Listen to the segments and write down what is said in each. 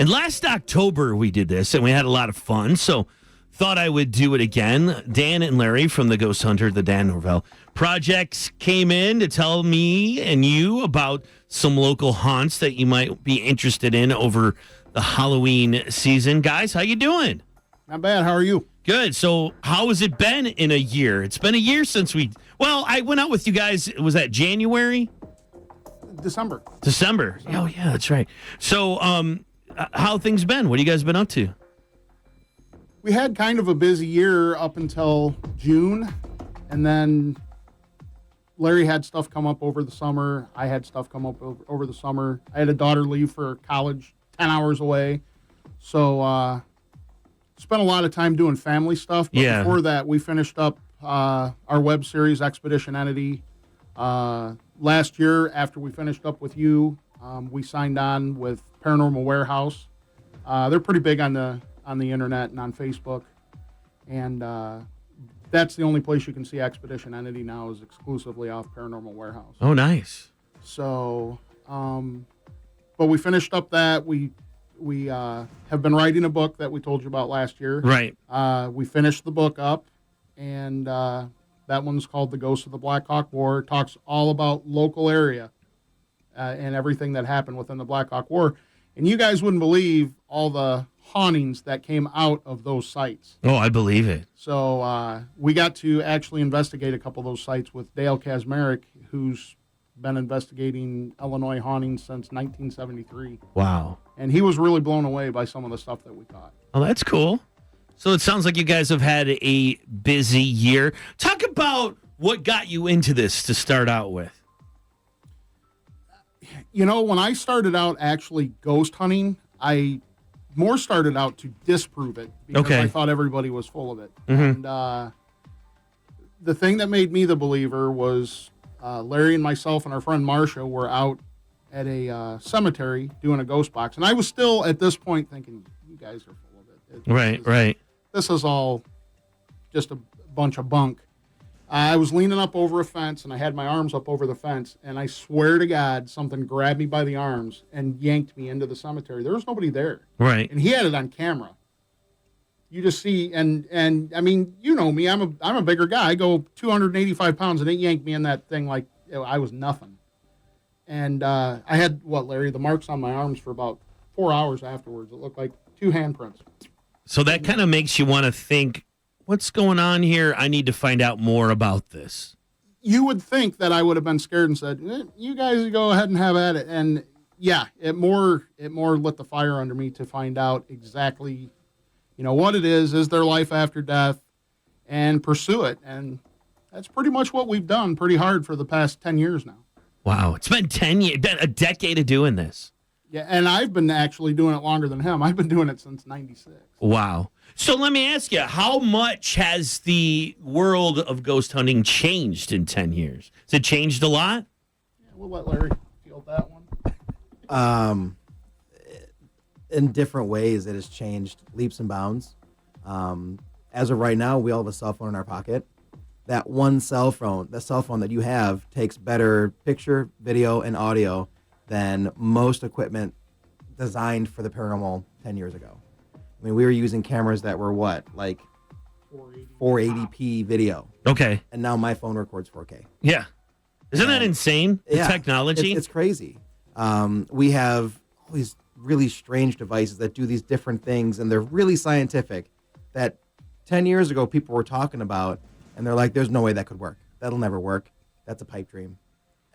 And last October we did this, and we had a lot of fun. So thought I would do it again. Dan and Larry from the Ghost Hunter, the Dan Norvell Projects, came in to tell me and you about some local haunts that you might be interested in over the Halloween season. Guys, how you doing? Not bad. How are you? Good. So how has it been in a year? It's been a year since I went out with you guys. Was that January? December. Oh, yeah, that's right. So how things been? What have you guys been up to? We had kind of a busy year up until June, and then Larry had stuff come up over the summer. I had stuff come up over the summer. I had a daughter leave for college 10 hours away. So spent a lot of time doing family stuff. But before that, we finished up our web series, Expedition Entity. Last year, after we finished up with you, we signed on with Paranormal Warehouse. They're pretty big on the internet and on Facebook. And that's the only place you can see Expedition Entity now is exclusively off Paranormal Warehouse. Oh, nice. So, but we finished up that. We have been writing a book that we told you about last year. Right. We finished the book up, and that one's called The Ghost of the Blackhawk War. It talks all about local area and everything that happened within the Blackhawk War. And you guys wouldn't believe all the hauntings that came out of those sites. Oh, I believe it. So we got to actually investigate a couple of those sites with Dale Kazmarek, who's been investigating Illinois hauntings since 1973. Wow. And he was really blown away by some of the stuff that we caught. Oh, that's cool. So it sounds like you guys have had a busy year. Talk about what got you into this to start out with. You know, when I started out actually ghost hunting, I more started out to disprove it because I thought everybody was full of it. Mm-hmm. And the thing that made me the believer was Larry and myself and our friend Marcia were out at a cemetery doing a ghost box. And I was still at this point thinking, you guys are full of it. Right. This is all just a bunch of bunk. I was leaning up over a fence, and I had my arms up over the fence, and I swear to God, something grabbed me by the arms and yanked me into the cemetery. There was nobody there. Right. And he had it on camera. You just see, and I mean, you know me, I'm a bigger guy. I go 285 pounds, and it yanked me in that thing like I was nothing. And I had, Larry, the marks on my arms for about 4 hours afterwards. It looked like 2 handprints. So that kind of makes you want to think, what's going on here? I need to find out more about this. You would think that I would have been scared and said, you guys go ahead and have at it. And yeah, it more lit the fire under me to find out exactly, what it is there life after death, and pursue it. And that's pretty much what we've done pretty hard for the past 10 years now. Wow. It's been 10 years, a decade of doing this. Yeah, and I've been actually doing it longer than him. I've been doing it since 96. Wow. So let me ask you, how much has the world of ghost hunting changed in 10 years? Has it changed a lot? Yeah, we'll let Larry field that one. In different ways, it has changed leaps and bounds. As of right now, we all have a cell phone in our pocket. That one cell phone that you have takes better picture, video, and audio than most equipment designed for the paranormal 10 years ago. I mean, we were using cameras that were like 480p video. Okay. And now my phone records 4K. Yeah. Isn't that insane? The technology? It's crazy. We have all these really strange devices that do these different things, and they're really scientific that 10 years ago people were talking about, and they're like, there's no way that could work. That'll never work. That's a pipe dream.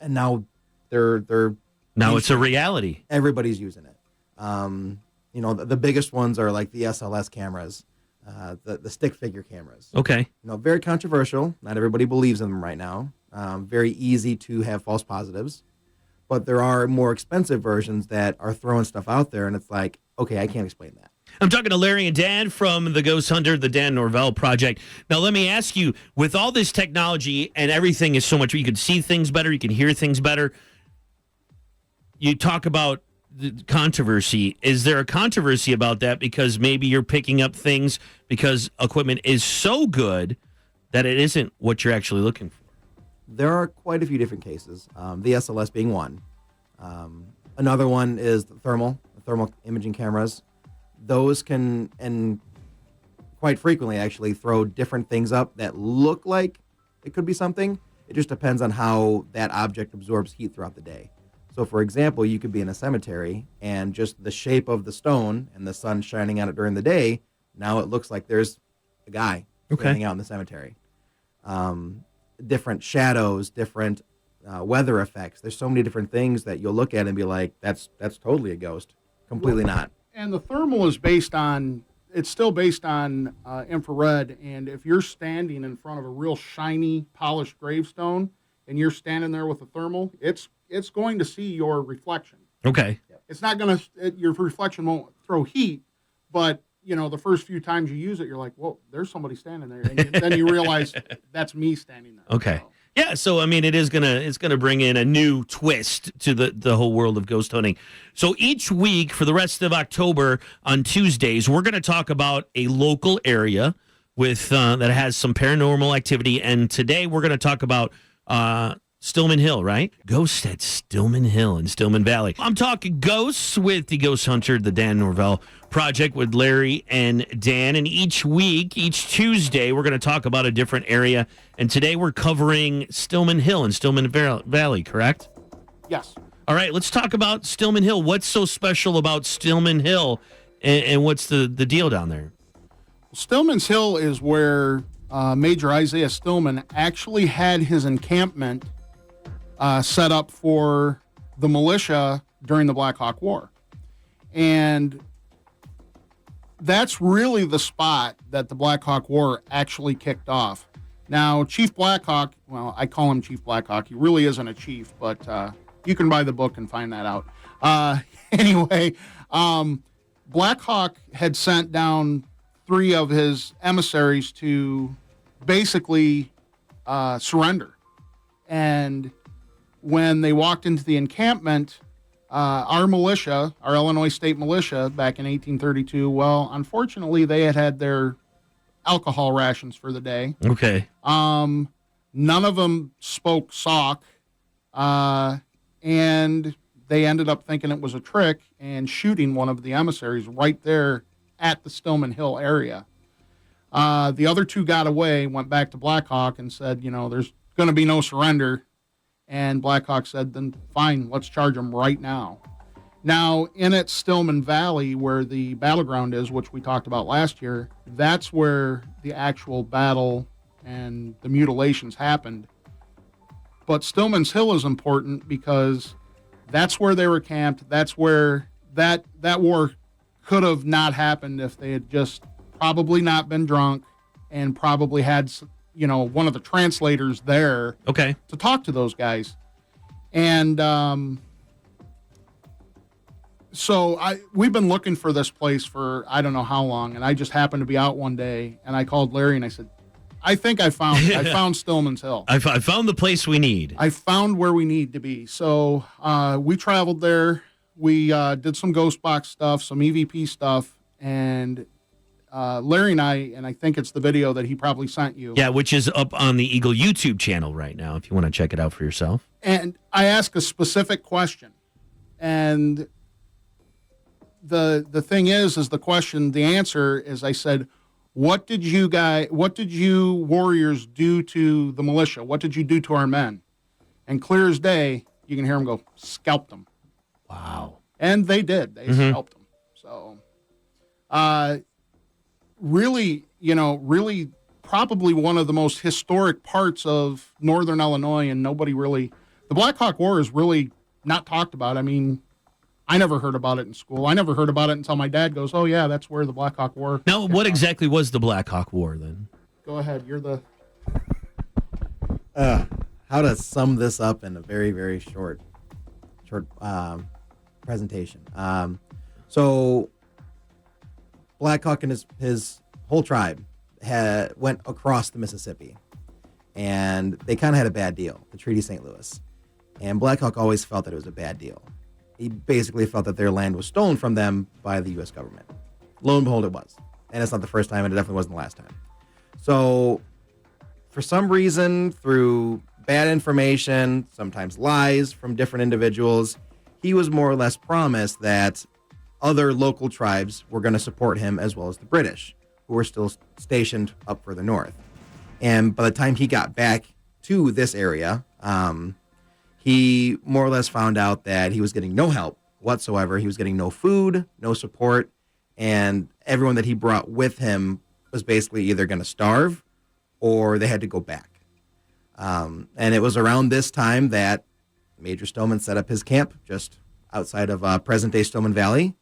And now now it's a reality. Everybody's using it. The biggest ones are like the SLS cameras, the stick figure cameras. Okay. Very controversial. Not everybody believes in them right now. Very easy to have false positives. But there are more expensive versions that are throwing stuff out there, and it's like, okay, I can't explain that. I'm talking to Larry and Dan from the Ghost Hunter, the Dan Norvell Project. Now, let me ask you, with all this technology and everything is so much, you can see things better, you can hear things better. You talk about the controversy. Is there a controversy about that because maybe you're picking up things because equipment is so good that it isn't what you're actually looking for? There are quite a few different cases, the SLS being one. Another one is the thermal thermal imaging cameras. Those can, and quite frequently actually, throw different things up that look like it could be something. It just depends on how that object absorbs heat throughout the day. So, for example, you could be in a cemetery, and just the shape of the stone and the sun shining on it during the day, now it looks like there's a guy standing out in the cemetery. Different shadows, different weather effects. There's so many different things that you'll look at and be like, that's totally a ghost. Completely not. And the thermal is still based on infrared. And if you're standing in front of a real shiny, polished gravestone, and you're standing there with a thermal, it's going to see your reflection. Okay. It's not going to, your reflection won't throw heat, but the first few times you use it, you're like, whoa, there's somebody standing there. And then you realize that's me standing there. Okay. So. Yeah, so I mean, it's gonna bring in a new twist to the whole world of ghost hunting. So each week for the rest of October on Tuesdays, we're gonna talk about a local area with that has some paranormal activity, and today we're gonna talk about Stillman Hill, right? Ghosts at Stillman Hill in Stillman Valley. I'm talking ghosts with the ghost hunter, the Dan Norvell Project, with Larry and Dan. And each week, each Tuesday, we're going to talk about a different area. And today we're covering Stillman Hill in Stillman Valley, correct? Yes. All right, let's talk about Stillman Hill. What's so special about Stillman Hill, and what's the deal down there? Stillman's Hill is where Major Isaiah Stillman actually had his encampment set up for the militia during the Blackhawk War. And that's really the spot that the Blackhawk War actually kicked off. Now, Chief Blackhawk, well, I call him Chief Blackhawk. He really isn't a chief, but you can buy the book and find that out. Anyway, Blackhawk had sent down 3 of his emissaries to basically surrender. And when they walked into the encampment, our militia, our Illinois State Militia, back in 1832, well, unfortunately, they had their alcohol rations for the day. Okay. None of them spoke Sauk, and they ended up thinking it was a trick and shooting one of the emissaries right there at the Stillman Hill area. The other 2 got away, went back to Blackhawk and said, there's going to be no surrender. And Blackhawk said, then fine, let's charge them right now. Now, in at Stillman Valley, where the battleground is, which we talked about last year, that's where the actual battle and the mutilations happened. But Stillman's Hill is important because that's where they were camped. That's where that war could have not happened if they had just probably not been drunk and probably had one of the translators there to talk to those guys. And so we've been looking for this place for I don't know how long, and I just happened to be out one day, and I called Larry and I said, I think I found Stillman's Hill. I found the place we need. I found where we need to be. So we traveled there. We did some ghost box stuff, some EVP stuff, and Larry and I think it's the video that he probably sent you. Yeah, which is up on the Eagle YouTube channel right now, if you want to check it out for yourself. And I asked a specific question. And the thing is the answer is I said, what did you warriors do to the militia? What did you do to our men? And clear as day, you can hear them go, scalped them. Wow. And they did. They scalped them. So, really probably one of the most historic parts of northern Illinois, and the Blackhawk War is really not talked about. I mean, I never heard about it in school. I never heard about it until my dad goes, oh yeah, that's where the Blackhawk War. Now, what exactly was the Blackhawk War then? Go ahead. You're the... How to sum this up in a very, very short presentation. So Blackhawk and his whole tribe went across the Mississippi, and they kind of had a bad deal, the Treaty St. Louis. And Blackhawk always felt that it was a bad deal. He basically felt that their land was stolen from them by the U.S. government. Lo and behold, it was. And it's not the first time, and it definitely wasn't the last time. So, for some reason, through bad information, sometimes lies from different individuals, he was more or less promised that other local tribes were going to support him, as well as the British, who were still stationed up further north. And by the time he got back to this area, he more or less found out that he was getting no help whatsoever. He was getting no food, no support, and everyone that he brought with him was basically either going to starve or they had to go back. And it was around this time that Major Stillman set up his camp just outside of present-day Stillman Valley,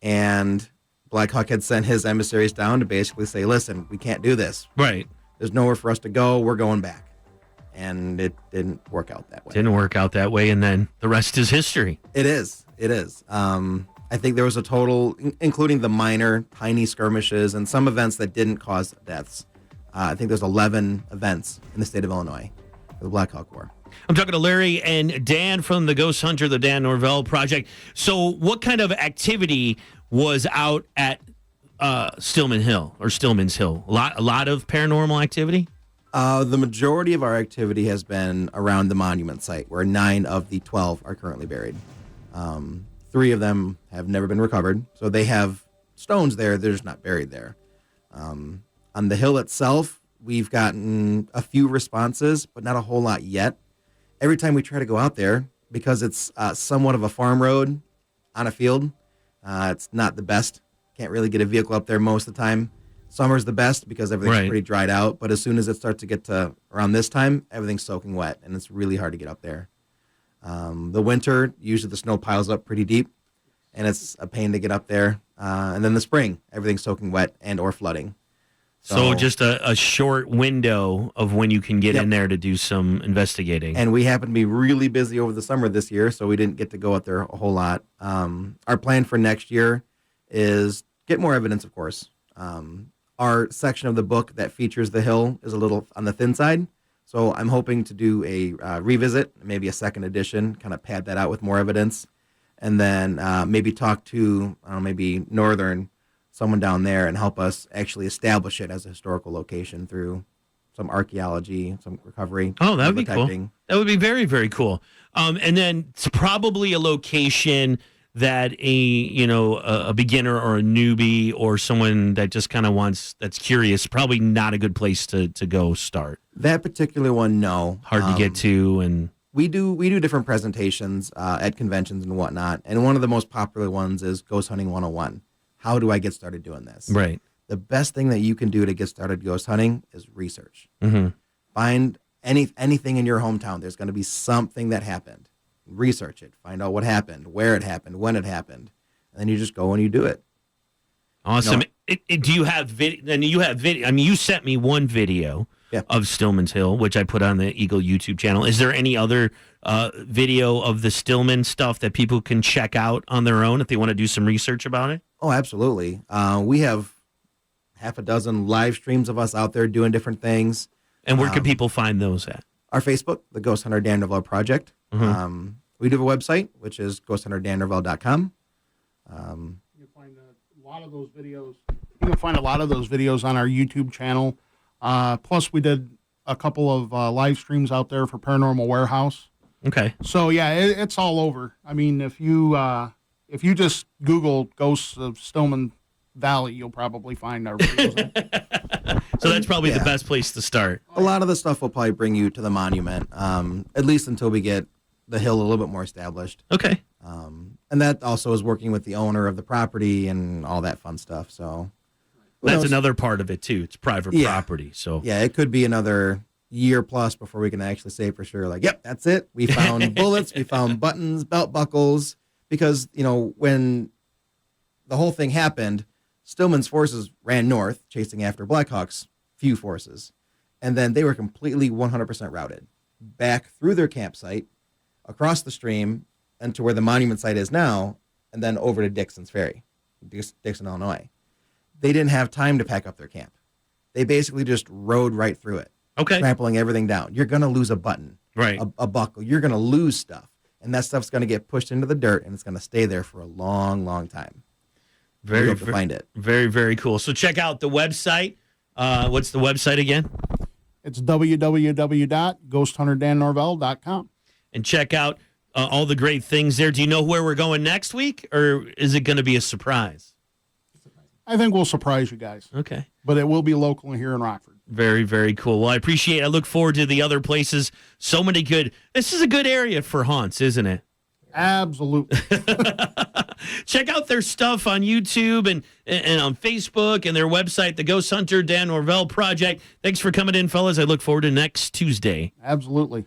and Blackhawk had sent his emissaries down to basically say, listen, we can't do this. Right. There's nowhere for us to go. We're going back. And it didn't work out that way. Didn't work out that way, and then the rest is history. It is. It is. I think there was a total, including the minor, tiny skirmishes and some events that didn't cause deaths. I think there's 11 events in the state of Illinois for the Blackhawk War. I'm talking to Larry and Dan from the Ghost Hunter, the Dan Norvell Project. So what kind of activity was out at Stillman's Hill? A lot of paranormal activity? The majority of our activity has been around the monument site, where 9 of the 12 are currently buried. 3 of them have never been recovered, so they have stones there. They're just not buried there. On the hill itself, we've gotten a few responses, but not a whole lot yet. Every time we try to go out there, because it's somewhat of a farm road on a field, it's not the best. Can't really get a vehicle up there most of the time. Summer's the best because everything's pretty dried out, but as soon as it starts to get to around this time, everything's soaking wet, and it's really hard to get up there. The winter, usually the snow piles up pretty deep, and it's a pain to get up there. And then the spring, everything's soaking wet and or flooding. So just a short window of when you can get in there to do some investigating. And we happen to be really busy over the summer this year, so we didn't get to go out there a whole lot. Our plan for next year is get more evidence, of course. Our section of the book that features the hill is a little on the thin side, so I'm hoping to do a revisit, maybe a second edition, kind of pad that out with more evidence, and then maybe talk to maybe Northern, someone down there, and help us actually establish it as a historical location through some archaeology, some recovery. Oh, that would be cool. That would be very, very cool. And then it's probably a location that a beginner or a newbie or someone that just kind of that's curious, probably not a good place to go start. That particular one, no. Hard to get to, and we do different presentations at conventions and whatnot, and one of the most popular ones is Ghost Hunting 101. How do I get started doing this? Right. The best thing that you can do to get started ghost hunting is research. Mm-hmm. Find anything in your hometown. There's going to be something that happened. Research it. Find out what happened, where it happened, when it happened, and then you just go and you do it. Awesome. Do you have video? And you have video. I mean, you sent me one video of Stillman's Hill, which I put on the Eagle YouTube channel. Is there any other video of the Stillman stuff that people can check out on their own if they want to do some research about it? Oh, absolutely. We have half a dozen live streams of us out there doing different things. And where can people find those at? Our Facebook, the Ghost Hunter Dan Norvell Project. Mm-hmm. We do have a website, which is ghosthunterdannorvell.com. You can find a lot of those videos. You can find a lot of those videos on our YouTube channel. Plus, we did a couple of live streams out there for Paranormal Warehouse. Okay. So yeah, it's all over. I mean, if you just Google Ghosts of Stillman Valley, you'll probably find our videos. So that's probably the best place to start. A lot of the stuff will probably bring you to the monument, at least until we get the hill a little bit more established. Okay. And that also is working with the owner of the property and all that fun stuff. So that's another part of it too. It's private property. So yeah, it could be another year plus before we can actually say for sure, like, yep, that's it. We found bullets, we found buttons, belt buckles, because, when the whole thing happened, Stillman's forces ran north, chasing after Blackhawk's few forces, and then they were completely 100% routed back through their campsite, across the stream, and to where the monument site is now, and then over to Dixon's Ferry, Dixon, Illinois. They didn't have time to pack up their camp. They basically just rode right through it, trampling everything down. You're going to lose a button, right? A buckle. You're going to lose stuff, and that stuff's going to get pushed into the dirt, and it's going to stay there for a long, long time. Very, to find it. Very, very cool. So check out the website. What's the website again? It's www.ghosthunterdannorvell.com. And check out all the great things there. Do you know where we're going next week, or is it going to be a surprise? I think we'll surprise you guys. Okay. But it will be local here in Rockford. Very, very cool. Well, I appreciate it. I look forward to the other places. So many good. This is a good area for haunts, isn't it? Absolutely. Check out their stuff on YouTube and on Facebook and their website, the Ghost Hunter Dan Norvell Project. Thanks for coming in, fellas. I look forward to next Tuesday. Absolutely.